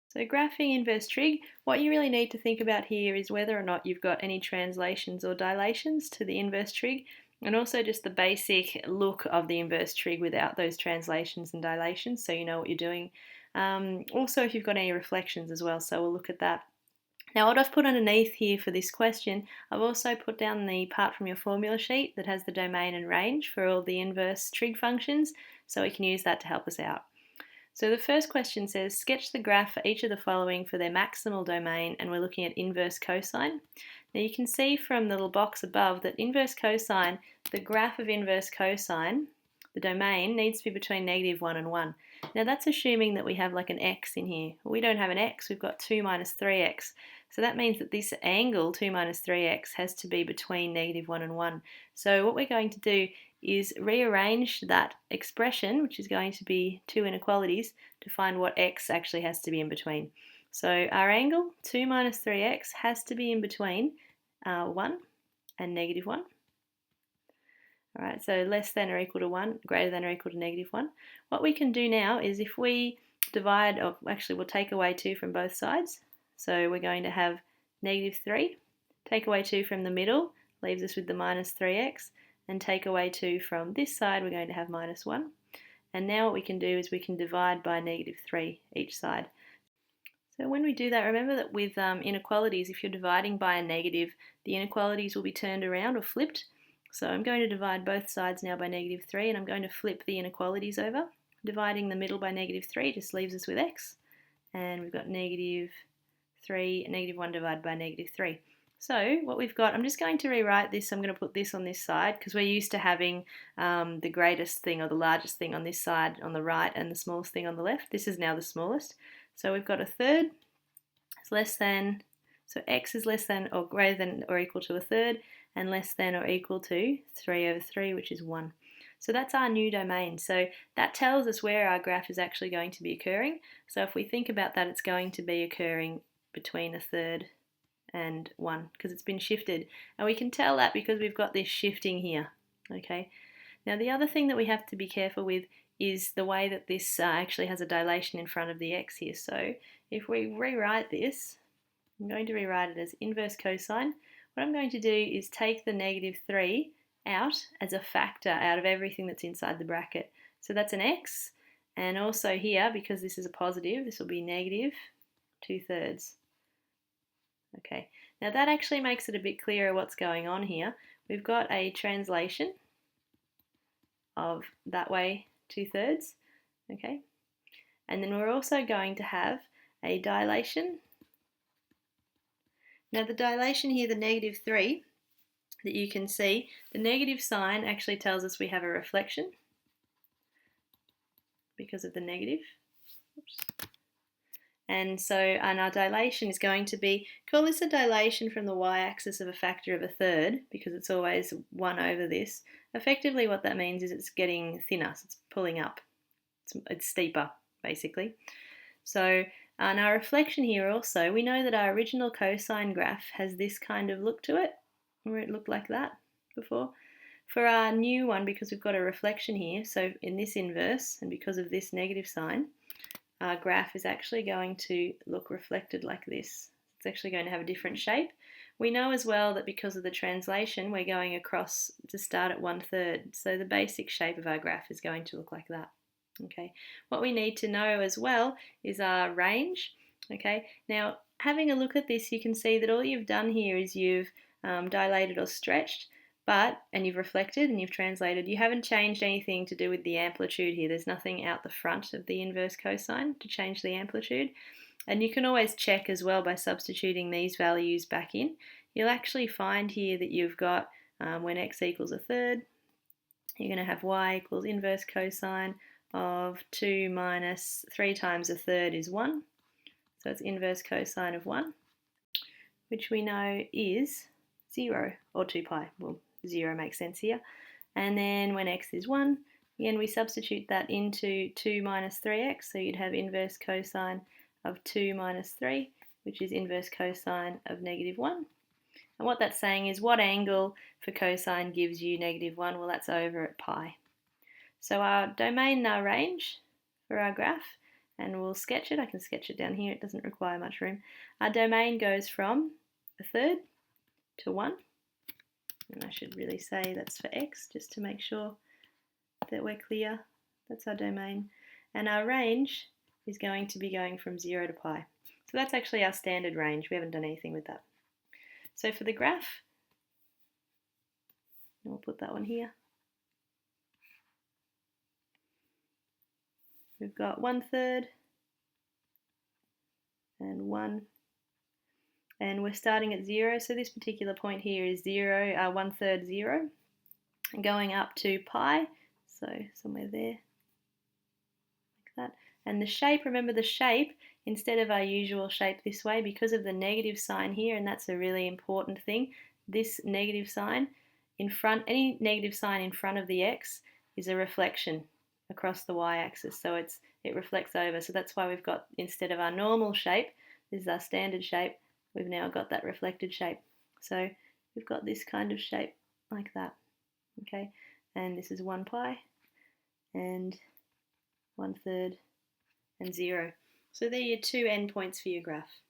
So graphing inverse trig, what you really need to think about here is whether or not you've got any translations or dilations to the inverse trig, and also just the basic look of the inverse trig without those translations and dilations, so you know what you're doing. Also if you've got any reflections as well, so we'll look at that. Now what I've put underneath here for this question, I've also put down the part from your formula sheet that has the domain and range for all the inverse trig functions, so we can use that to help us out. So the first question says, sketch the graph for each of the following for their maximal domain, and we're looking at inverse cosine. Now you can see from the little box above that inverse cosine, the graph of inverse cosine, the domain, needs to be between -1 and 1. Now that's assuming that we have like an x in here. We don't have an x, we've got 2 minus 3x. So that means that this angle, 2 minus 3x, has to be between -1 and 1. So what we're going to do is rearrange that expression, which is going to be two inequalities, to find what x actually has to be in between. So our angle, 2 minus 3x, has to be in between 1 and -1. All right, so less than or equal to 1, greater than or equal to -1. What we can do now is if we divide, or actually we'll take away 2 from both sides. So we're going to have -3, take away 2 from the middle, leaves us with the minus 3x, and take away 2 from this side, we're going to have -1. And now what we can do is we can divide by -3 each side. So when we do that, remember that with inequalities, if you're dividing by a negative, the inequalities will be turned around or flipped. So I'm going to divide both sides now by -3, and I'm going to flip the inequalities over. Dividing the middle by -3 just leaves us with x, and we've got -3, -1 divided by -3. So what we've got, I'm just going to rewrite this. I'm going to put this on this side because we're used to having the greatest thing or the largest thing on this side on the right and the smallest thing on the left. This is now the smallest. So we've got a third. It's less than, so x is less than or greater than or equal to a third, and less than or equal to 3/3, which is 1. So that's our new domain. So that tells us where our graph is actually going to be occurring. So if we think about that, it's going to be occurring between a third and 1 because it's been shifted, and we can tell that because we've got this shifting here. Okay, now the other thing that we have to be careful with is the way that this actually has a dilation in front of the x here. So if we rewrite this, I'm going to rewrite it as inverse cosine. What I'm going to do is take the -3 out as a factor out of everything that's inside the bracket. So that's an x, and also here, because this is a positive, this will be -2/3. Okay, now that actually makes it a bit clearer what's going on here. We've got a translation of that way 2/3, okay, and then we're also going to have a dilation. Now the dilation here, the -3, that you can see, the negative sign actually tells us we have a reflection because of the negative. Oops. And so our dilation is going to be, call this a dilation from the y-axis of a factor of a third because it's always 1 over this. Effectively what that means is it's getting thinner, so it's pulling up. It's steeper, basically. So on our reflection here also, we know that our original cosine graph has this kind of look to it, where it looked like that before. For our new one, because we've got a reflection here, so in this inverse, and because of this negative sign, our graph is actually going to look reflected like this. It's actually going to have a different shape. We know as well that because of the translation, we're going across to start at 1/3. So the basic shape of our graph is going to look like that. Okay. What we need to know as well is our range. Okay. Now, having a look at this, you can see that all you've done here is you've dilated or stretched, and you've reflected and you've translated. You haven't changed anything to do with the amplitude here. There's nothing out the front of the inverse cosine to change the amplitude. And you can always check as well by substituting these values back in. You'll actually find here that you've got when x equals a third, you're going to have y equals inverse cosine of 2 minus 3 times a third is 1. So it's inverse cosine of 1, which we know is 0 or 2 pi. Well, 0 makes sense here. And then when x is 1, again we substitute that into 2 minus 3x, so you'd have inverse cosine of 2 minus 3, which is inverse cosine of -1. And what that's saying is what angle for cosine gives you -1? Well, that's over at pi. So our domain and our range for our graph, and we'll sketch it. I can sketch it down here, it doesn't require much room. Our domain goes from 1/3 to 1, and I should really say that's for x just to make sure that we're clear. That's our domain, and our range is going to be going from 0 to pi. So that's actually our standard range. We haven't done anything with that. So for the graph, we'll put that one here. We've got 1/3 and 1, and we're starting at 0, so this particular point here is 0, 1/3 0, and going up to pi, so somewhere there, like that. And the shape, remember the shape, instead of our usual shape this way, because of the negative sign here, and that's a really important thing, this negative sign in front, any negative sign in front of the x is a reflection across the y-axis, so it reflects over. So that's why we've got, instead of our normal shape, this is our standard shape, we've now got that reflected shape. So we've got this kind of shape like that, okay? And this is 1 pi and 1/3 and 0. So they're your two endpoints for your graph.